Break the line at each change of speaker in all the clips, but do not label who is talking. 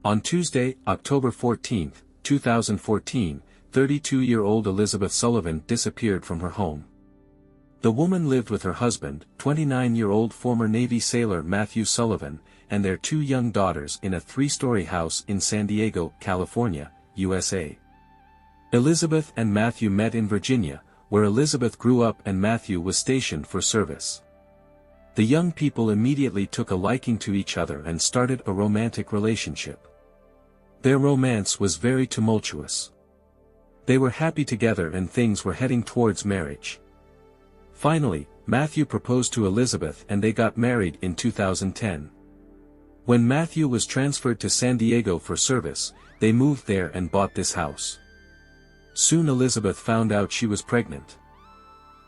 On Tuesday, October 14, 2014, 32-year-old Elizabeth Sullivan disappeared from her home. The woman lived with her husband, 29-year-old former Navy sailor Matthew Sullivan, and their two young daughters in a three-story house in San Diego, California, USA. Elizabeth and Matthew met in Virginia, where Elizabeth grew up and Matthew was stationed for service. The young people immediately took a liking to each other and started a romantic relationship. Their romance was very tumultuous. They were happy together and things were heading towards marriage. Finally, Matthew proposed to Elizabeth and they got married in 2010. When Matthew was transferred to San Diego for service, they moved there and bought this house. Soon Elizabeth found out she was pregnant.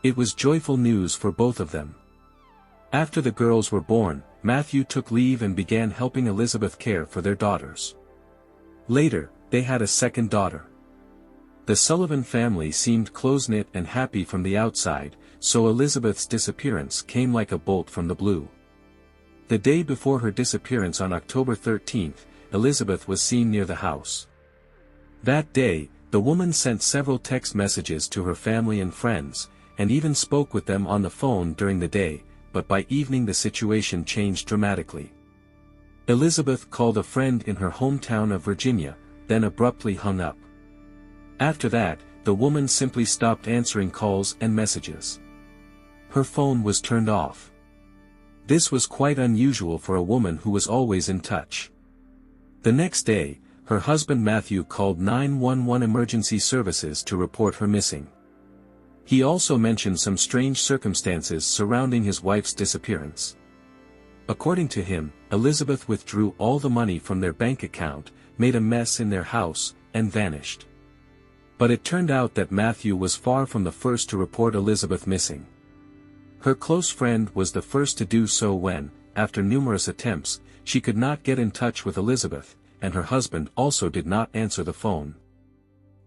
It was joyful news for both of them. After the girls were born, Matthew took leave and began helping Elizabeth care for their daughters. Later, they had a second daughter. The Sullivan family seemed close-knit and happy from the outside, so Elizabeth's disappearance came like a bolt from the blue. The day before her disappearance on October 13, Elizabeth was seen near the house. That day, the woman sent several text messages to her family and friends, and even spoke with them on the phone during the day, but by evening the situation changed dramatically. Elizabeth called a friend in her hometown of Virginia, then abruptly hung up. After that, the woman simply stopped answering calls and messages. Her phone was turned off. This was quite unusual for a woman who was always in touch. The next day, her husband Matthew called 911 emergency services to report her missing. He also mentioned some strange circumstances surrounding his wife's disappearance. According to him, Elizabeth withdrew all the money from their bank account, made a mess in their house, and vanished. But it turned out that Matthew was far from the first to report Elizabeth missing. Her close friend was the first to do so when, after numerous attempts, she could not get in touch with Elizabeth, and her husband also did not answer the phone.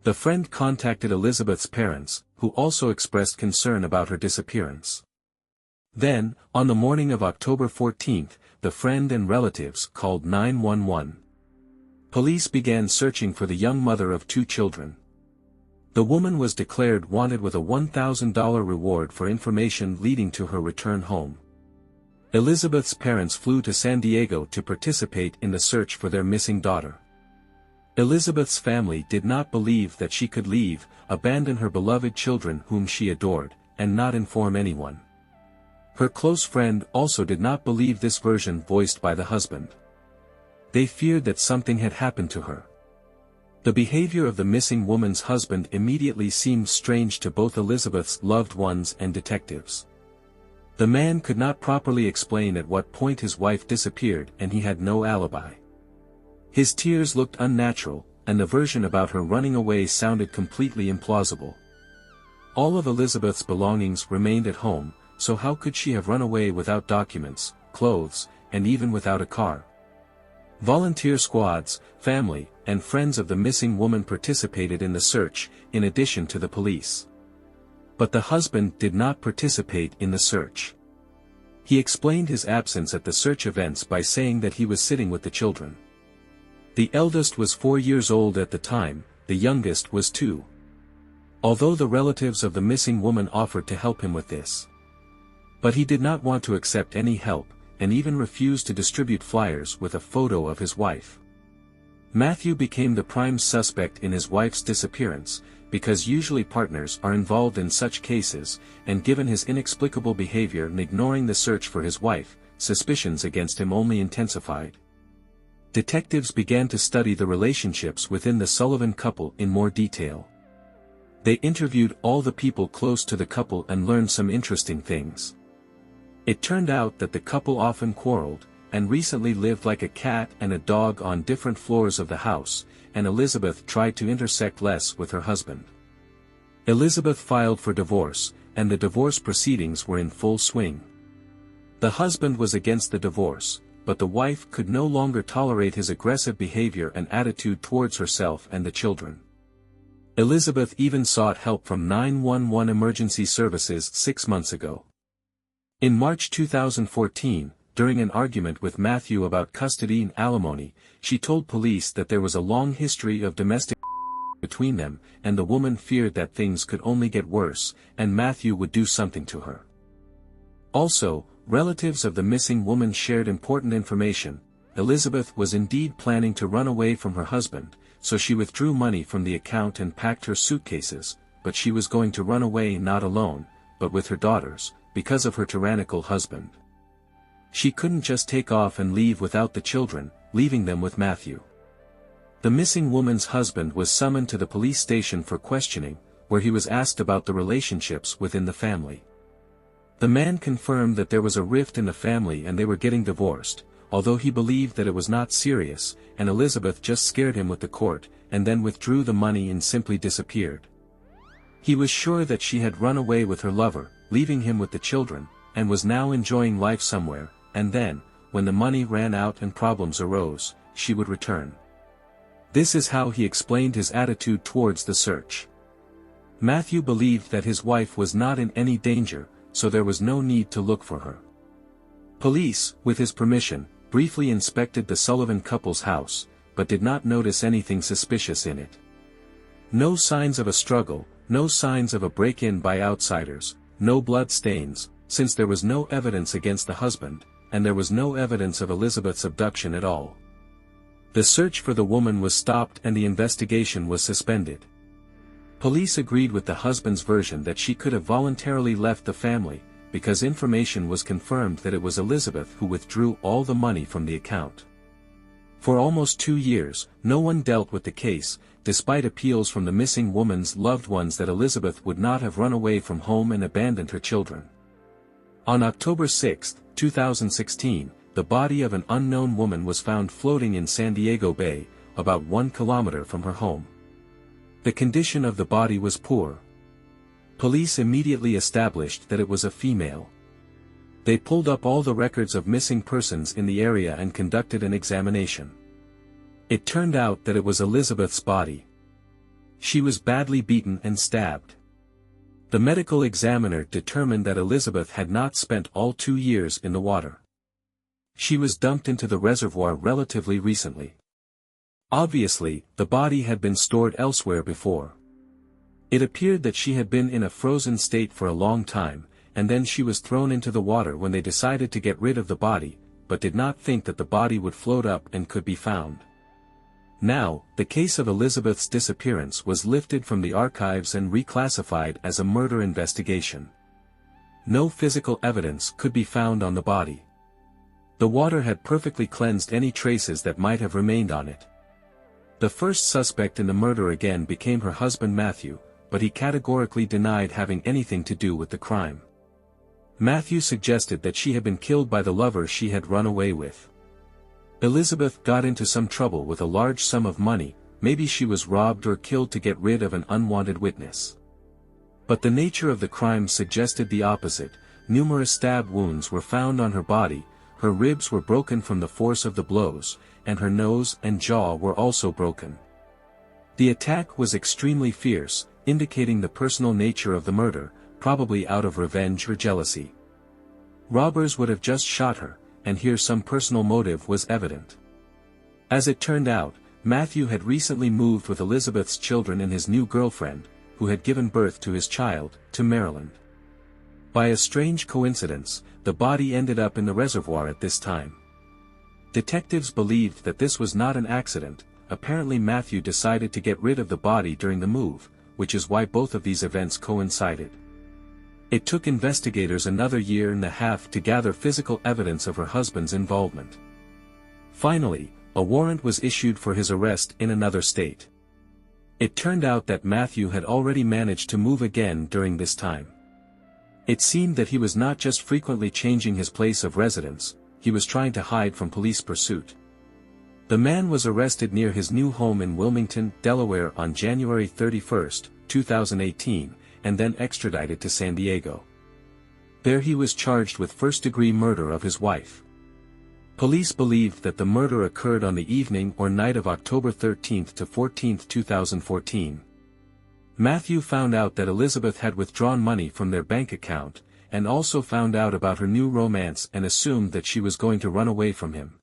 The friend contacted Elizabeth's parents, who also expressed concern about her disappearance. Then, on the morning of October 14, the friend and relatives called 911. Police began searching for the young mother of two children. The woman was declared wanted with a $1,000 reward for information leading to her return home. Elizabeth's parents flew to San Diego to participate in the search for their missing daughter. Elizabeth's family did not believe that she could leave, abandon her beloved children whom she adored, and not inform anyone. Her close friend also did not believe this version voiced by the husband. They feared that something had happened to her. The behavior of the missing woman's husband immediately seemed strange to both Elizabeth's loved ones and detectives. The man could not properly explain at what point his wife disappeared and he had no alibi. His tears looked unnatural, and the version about her running away sounded completely implausible. All of Elizabeth's belongings remained at home, so how could she have run away without documents, clothes, and even without a car? Volunteer squads, family, and friends of the missing woman participated in the search, in addition to the police. But the husband did not participate in the search. He explained his absence at the search events by saying that he was sitting with the children. The eldest was 4 years old at the time, the youngest was 2. Although the relatives of the missing woman offered to help him with this. But he did not want to accept any help, and even refused to distribute flyers with a photo of his wife. Matthew became the prime suspect in his wife's disappearance, because usually partners are involved in such cases, and given his inexplicable behavior in ignoring the search for his wife, suspicions against him only intensified. Detectives began to study the relationships within the Sullivan couple in more detail. They interviewed all the people close to the couple and learned some interesting things. It turned out that the couple often quarreled, and recently lived like a cat and a dog on different floors of the house, and Elizabeth tried to intersect less with her husband. Elizabeth filed for divorce, and the divorce proceedings were in full swing. The husband was against the divorce, but the wife could no longer tolerate his aggressive behavior and attitude towards herself and the children. Elizabeth even sought help from 911 emergency services 6 months ago. In March 2014, during an argument with Matthew about custody and alimony, she told police that there was a long history of domestic between them, and the woman feared that things could only get worse, and Matthew would do something to her. Also, relatives of the missing woman shared important information. Elizabeth was indeed planning to run away from her husband, so she withdrew money from the account and packed her suitcases, but she was going to run away not alone, but with her daughters, because of her tyrannical husband. She couldn't just take off and leave without the children, leaving them with Matthew. The missing woman's husband was summoned to the police station for questioning, where he was asked about the relationships within the family. The man confirmed that there was a rift in the family and they were getting divorced, although he believed that it was not serious, and Elizabeth just scared him with the court, and then withdrew the money and simply disappeared. He was sure that she had run away with her lover, leaving him with the children, and was now enjoying life somewhere, and then, when the money ran out and problems arose, she would return. This is how he explained his attitude towards the search. Matthew believed that his wife was not in any danger, so there was no need to look for her. Police, with his permission, briefly inspected the Sullivan couple's house, but did not notice anything suspicious in it. No signs of a struggle, no signs of a break-in by outsiders, no blood stains, since there was no evidence against the husband, and there was no evidence of Elizabeth's abduction at all. The search for the woman was stopped and the investigation was suspended. Police agreed with the husband's version that she could have voluntarily left the family, because information was confirmed that it was Elizabeth who withdrew all the money from the account. For almost 2 years, no one dealt with the case, despite appeals from the missing woman's loved ones that Elizabeth would not have run away from home and abandoned her children. On October 6, 2016, the body of an unknown woman was found floating in San Diego Bay, about 1 kilometer from her home. The condition of the body was poor. Police immediately established that it was a female. They pulled up all the records of missing persons in the area and conducted an examination. It turned out that it was Elizabeth's body. She was badly beaten and stabbed. The medical examiner determined that Elizabeth had not spent all 2 years in the water. She was dumped into the reservoir relatively recently. Obviously, the body had been stored elsewhere before. It appeared that she had been in a frozen state for a long time, and then she was thrown into the water when they decided to get rid of the body, but did not think that the body would float up and could be found. Now, the case of Elizabeth's disappearance was lifted from the archives and reclassified as a murder investigation. No physical evidence could be found on the body. The water had perfectly cleansed any traces that might have remained on it. The first suspect in the murder again became her husband Matthew, but he categorically denied having anything to do with the crime. Matthew suggested that she had been killed by the lover she had run away with. Elizabeth got into some trouble with a large sum of money, maybe she was robbed or killed to get rid of an unwanted witness. But the nature of the crime suggested the opposite. Numerous stab wounds were found on her body, her ribs were broken from the force of the blows, and her nose and jaw were also broken. The attack was extremely fierce, indicating the personal nature of the murder, probably out of revenge or jealousy. Robbers would have just shot her, and here some personal motive was evident. As it turned out, Matthew had recently moved with Elizabeth's children and his new girlfriend, who had given birth to his child, to Maryland. By a strange coincidence, the body ended up in the reservoir at this time. Detectives believed that this was not an accident. Apparently Matthew decided to get rid of the body during the move, which is why both of these events coincided. It took investigators another 1.5 years to gather physical evidence of her husband's involvement. Finally, a warrant was issued for his arrest in another state. It turned out that Matthew had already managed to move again during this time. It seemed that he was not just frequently changing his place of residence, he was trying to hide from police pursuit. The man was arrested near his new home in Wilmington, Delaware on January 31, 2018, and then extradited to San Diego. There he was charged with first-degree murder of his wife. Police believed that the murder occurred on the evening or night of October 13 to 14, 2014. Matthew found out that Elizabeth had withdrawn money from their bank account, and also found out about her new romance and assumed that she was going to run away from him.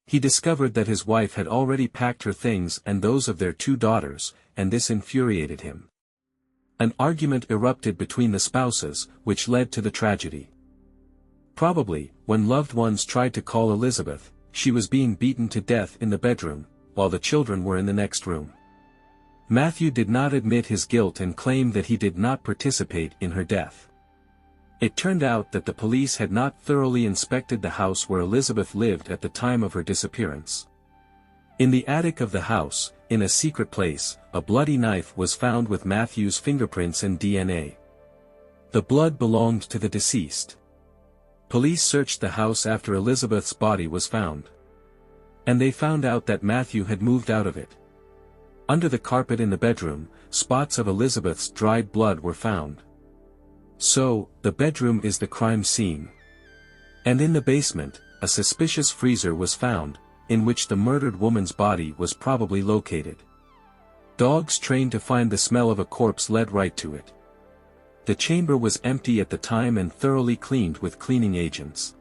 He discovered that his wife had already packed her things and those of their 2 daughters, and this infuriated him. An argument erupted between the spouses, which led to the tragedy. Probably, when loved ones tried to call Elizabeth, she was being beaten to death in the bedroom, while the children were in the next room. Matthew did not admit his guilt and claimed that he did not participate in her death. It turned out that the police had not thoroughly inspected the house where Elizabeth lived at the time of her disappearance. In the attic of the house, in a secret place, a bloody knife was found with Matthew's fingerprints and DNA. The blood belonged to the deceased. Police searched the house after Elizabeth's body was found. And they found out that Matthew had moved out of it. Under the carpet in the bedroom, spots of Elizabeth's dried blood were found. So, the bedroom is the crime scene. And in the basement, a suspicious freezer was found, in which the murdered woman's body was probably located. Dogs trained to find the smell of a corpse led right to it. The chamber was empty at the time and thoroughly cleaned with cleaning agents.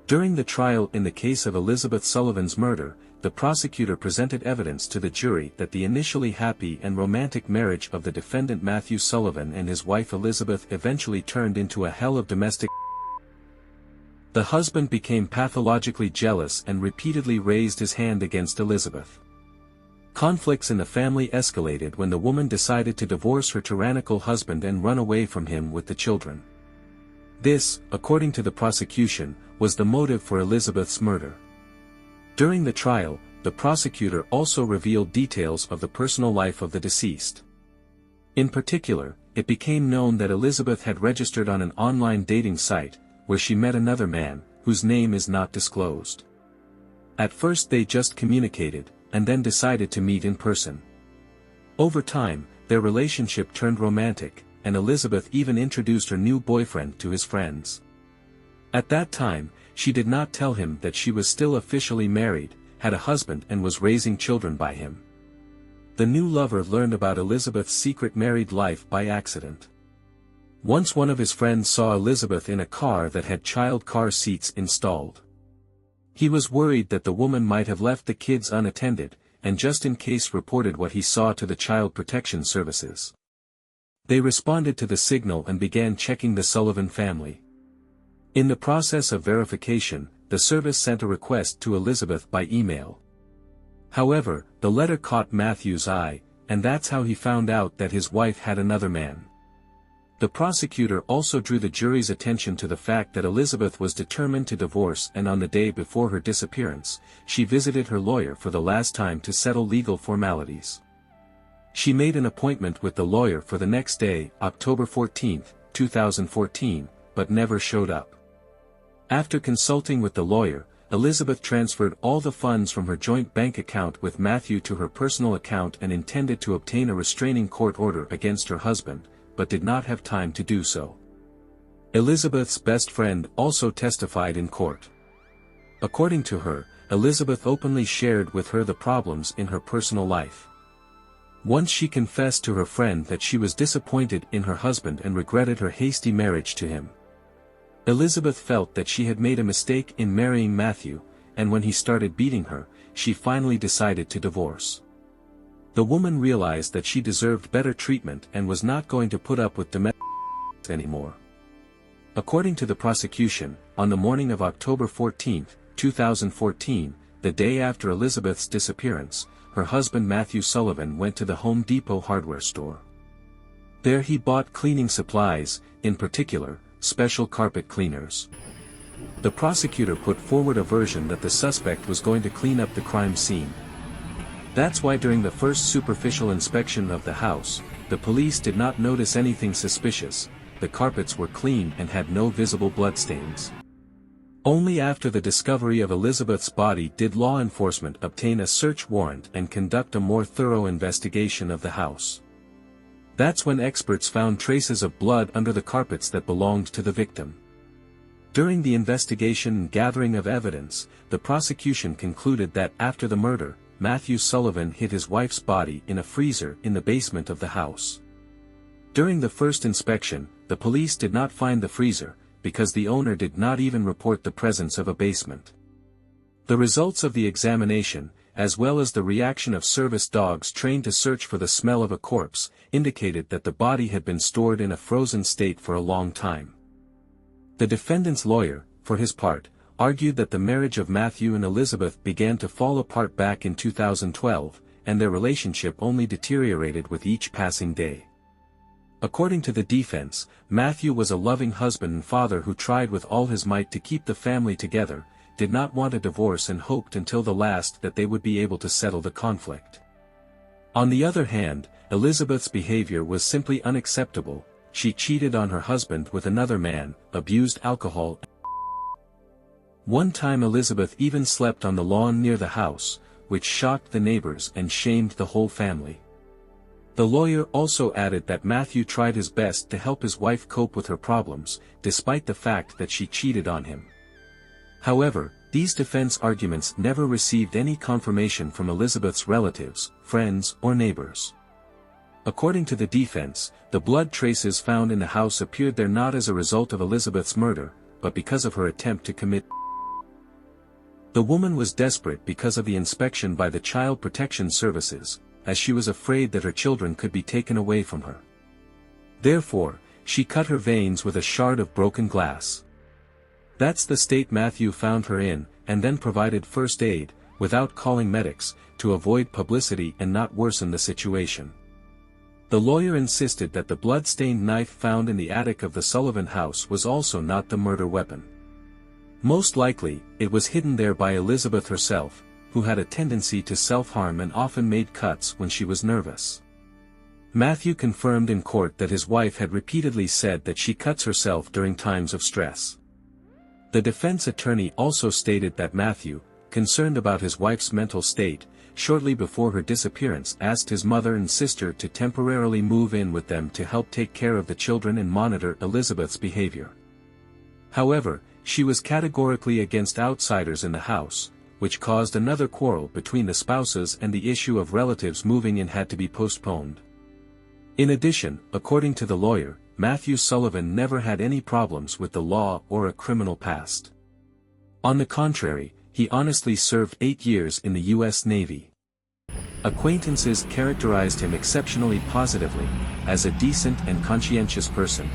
During the trial in the case of Elizabeth Sullivan's murder, the prosecutor presented evidence to the jury that the initially happy and romantic marriage of the defendant Matthew Sullivan and his wife Elizabeth eventually turned into a hell of domestic. The husband became pathologically jealous and repeatedly raised his hand against Elizabeth. Conflicts in the family escalated when the woman decided to divorce her tyrannical husband and run away from him with the children. This, according to the prosecution, was the motive for Elizabeth's murder. During the trial, the prosecutor also revealed details of the personal life of the deceased. In particular, it became known that Elizabeth had registered on an online dating site, where she met another man, whose name is not disclosed. At first they just communicated, and then decided to meet in person. Over time, their relationship turned romantic, and Elizabeth even introduced her new boyfriend to his friends. At that time, she did not tell him that she was still officially married, had a husband and was raising children by him. The new lover learned about Elizabeth's secret married life by accident. Once one of his friends saw Elizabeth in a car that had child car seats installed. He was worried that the woman might have left the kids unattended, and just in case reported what he saw to the Child Protection Services. They responded to the signal and began checking the Sullivan family. In the process of verification, the service sent a request to Elizabeth by email. However, the letter caught Matthew's eye, and that's how he found out that his wife had another man. The prosecutor also drew the jury's attention to the fact that Elizabeth was determined to divorce, and on the day before her disappearance, she visited her lawyer for the last time to settle legal formalities. She made an appointment with the lawyer for the next day, October 14, 2014, but never showed up. After consulting with the lawyer, Elizabeth transferred all the funds from her joint bank account with Matthew to her personal account and intended to obtain a restraining court order against her husband, but did not have time to do so. Elizabeth's best friend also testified in court. According to her, Elizabeth openly shared with her the problems in her personal life. Once she confessed to her friend that she was disappointed in her husband and regretted her hasty marriage to him. Elizabeth felt that she had made a mistake in marrying Matthew, and when he started beating her, she finally decided to divorce. The woman realized that she deserved better treatment and was not going to put up with domestic anymore. According to the prosecution, on the morning of October 14, 2014, the day after Elizabeth's disappearance, her husband Matthew Sullivan went to the Home Depot hardware store. There he bought cleaning supplies, in particular, special carpet cleaners. The prosecutor put forward a version that the suspect was going to clean up the crime scene. That's why during the first superficial inspection of the house, the police did not notice anything suspicious. The carpets were clean and had no visible bloodstains. Only after the discovery of Elizabeth's body did law enforcement obtain a search warrant and conduct a more thorough investigation of the house. That's when experts found traces of blood under the carpets that belonged to the victim. During the investigation and gathering of evidence, the prosecution concluded that after the murder, Matthew Sullivan hid his wife's body in a freezer in the basement of the house. During the first inspection, the police did not find the freezer, because the owner did not even report the presence of a basement. The results of the examination, as well as the reaction of service dogs trained to search for the smell of a corpse, indicated that the body had been stored in a frozen state for a long time. The defendant's lawyer, for his part, argued that the marriage of Matthew and Elizabeth began to fall apart back in 2012, and their relationship only deteriorated with each passing day. According to the defense, Matthew was a loving husband and father who tried with all his might to keep the family together, did not want a divorce and hoped until the last that they would be able to settle the conflict. On the other hand, Elizabeth's behavior was simply unacceptable. She cheated on her husband with another man, abused alcohol. One time Elizabeth even slept on the lawn near the house, which shocked the neighbors and shamed the whole family. The lawyer also added that Matthew tried his best to help his wife cope with her problems, despite the fact that she cheated on him. However, these defense arguments never received any confirmation from Elizabeth's relatives, friends, or neighbors. According to the defense, the blood traces found in the house appeared there not as a result of Elizabeth's murder, but because of her attempt to commit. The woman was desperate because of the inspection by the Child Protection Services, as she was afraid that her children could be taken away from her. Therefore, she cut her veins with a shard of broken glass. That's the state Matthew found her in, and then provided first aid, without calling medics, to avoid publicity and not worsen the situation. The lawyer insisted that the blood-stained knife found in the attic of the Sullivan house was also not the murder weapon. Most likely, it was hidden there by Elizabeth herself, who had a tendency to self-harm and often made cuts when she was nervous. Matthew confirmed in court that his wife had repeatedly said that she cuts herself during times of stress. The defense attorney also stated that Matthew, concerned about his wife's mental state, shortly before her disappearance asked his mother and sister to temporarily move in with them to help take care of the children and monitor Elizabeth's behavior. However, she was categorically against outsiders in the house, which caused another quarrel between the spouses, and the issue of relatives moving in had to be postponed. In addition, according to the lawyer, Matthew Sullivan never had any problems with the law or a criminal past. On the contrary, he honestly served 8 years in the U.S. Navy. Acquaintances characterized him exceptionally positively, as a decent and conscientious person.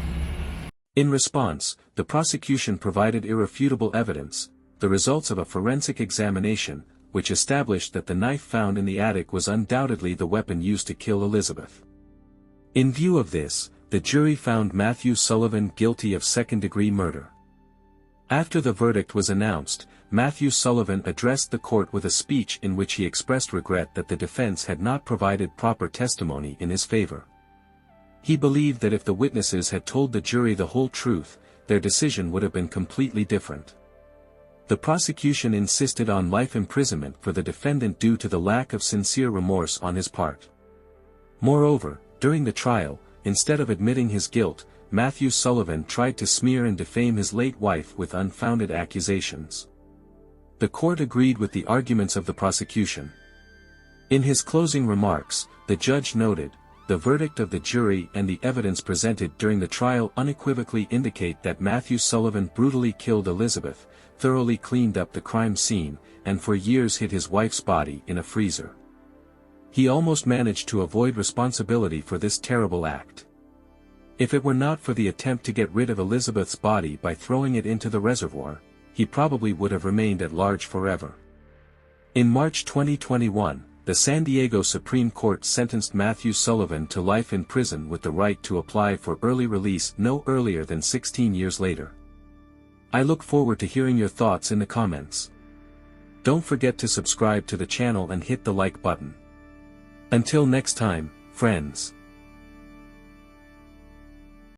In response, the prosecution provided irrefutable evidence, the results of a forensic examination, which established that the knife found in the attic was undoubtedly the weapon used to kill Elizabeth. In view of this, the jury found Matthew Sullivan guilty of second-degree murder. After the verdict was announced, Matthew Sullivan addressed the court with a speech in which he expressed regret that the defense had not provided proper testimony in his favor. He believed that if the witnesses had told the jury the whole truth, their decision would have been completely different. The prosecution insisted on life imprisonment for the defendant due to the lack of sincere remorse on his part. Moreover, during the trial, instead of admitting his guilt, Matthew Sullivan tried to smear and defame his late wife with unfounded accusations. The court agreed with the arguments of the prosecution. In his closing remarks, the judge noted, "The verdict of the jury and the evidence presented during the trial unequivocally indicate that Matthew Sullivan brutally killed Elizabeth, thoroughly cleaned up the crime scene, and for years hid his wife's body in a freezer. He almost managed to avoid responsibility for this terrible act. If it were not for the attempt to get rid of Elizabeth's body by throwing it into the reservoir, he probably would have remained at large forever." In March 2021, the San Diego Supreme Court sentenced Matthew Sullivan to life in prison with the right to apply for early release no earlier than 16 years later. I look forward to hearing your thoughts in the comments. Don't forget to subscribe to the channel and hit the like button. Until next time, friends.